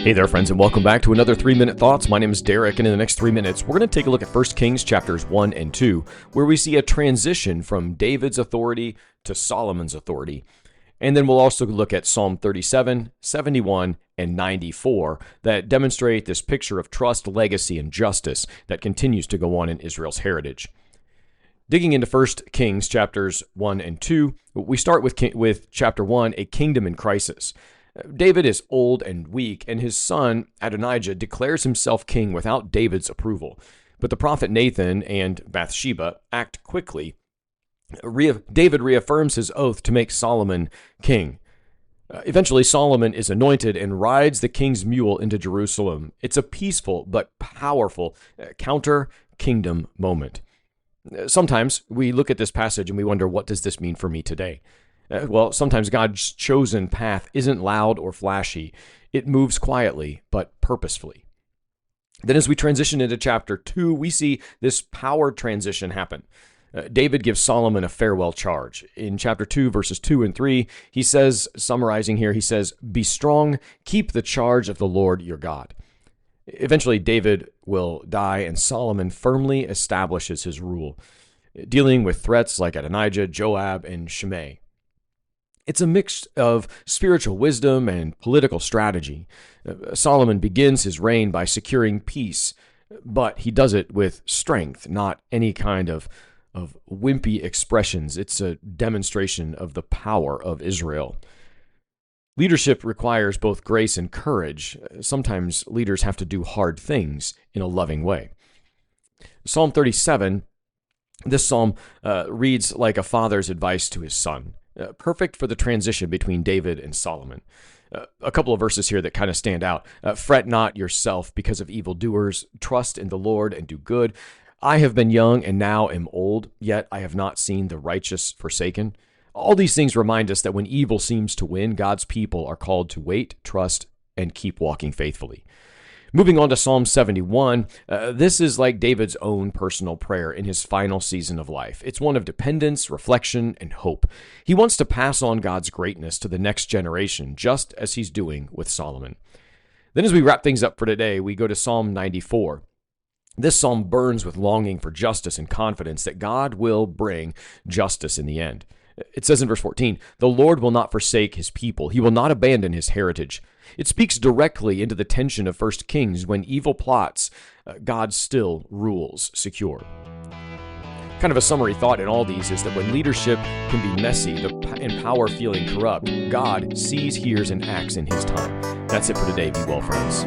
Hey there, friends, and welcome back to another 3-Minute Thoughts. My name is Derek, and in the next 3 minutes, we're going to take a look at 1 Kings chapters 1 and 2, where we see a transition from David's authority to Solomon's authority. And then we'll also look at Psalm 37, 71, and 94 that demonstrate this picture of trust, legacy, and justice that continues to go on in Israel's heritage. Digging into 1 Kings chapters 1 and 2, we start with chapter 1, a kingdom in crisis. David is old and weak, and his son Adonijah declares himself king without David's approval. But the prophet Nathan and Bathsheba act quickly. David reaffirms his oath to make Solomon king. Eventually, Solomon is anointed and rides the king's mule into Jerusalem. It's a peaceful but powerful counter-kingdom moment. Sometimes we look at this passage and we wonder, what does this mean for me today? Well, sometimes God's chosen path isn't loud or flashy. It moves quietly, but purposefully. Then as we transition into chapter 2, we see this power transition happen. David gives Solomon a farewell charge. In chapter 2, verses 2 and 3, he says, summarizing here, he says, "Be strong, keep the charge of the Lord your God." Eventually, David will die, and Solomon firmly establishes his rule, dealing with threats like Adonijah, Joab, and Shimei. It's a mix of spiritual wisdom and political strategy. Solomon begins his reign by securing peace, but he does it with strength, not any kind of wimpy expressions. It's a demonstration of the power of Israel. Leadership requires both grace and courage. Sometimes leaders have to do hard things in a loving way. Psalm 37, this psalm reads like a father's advice to his son. Perfect for the transition between David and Solomon. A couple of verses here that kind of stand out. "Fret not yourself because of evildoers. Trust in the Lord and do good. I have been young and now am old, yet I have not seen the righteous forsaken." All these things remind us that when evil seems to win, God's people are called to wait, trust, and keep walking faithfully. Moving on to Psalm 71, this is like David's own personal prayer in his final season of life. It's one of dependence, reflection, and hope. He wants to pass on God's greatness to the next generation, just as he's doing with Solomon. Then as we wrap things up for today, we go to Psalm 94. This psalm burns with longing for justice and confidence that God will bring justice in the end. It says in verse 14, "The Lord will not forsake his people. He will not abandon his heritage." It speaks directly into the tension of 1 Kings when evil plots, God still rules secure. Kind of a summary thought in all these is that when leadership can be messy and power feeling corrupt, God sees, hears, and acts in his time. That's it for today. Be well, friends.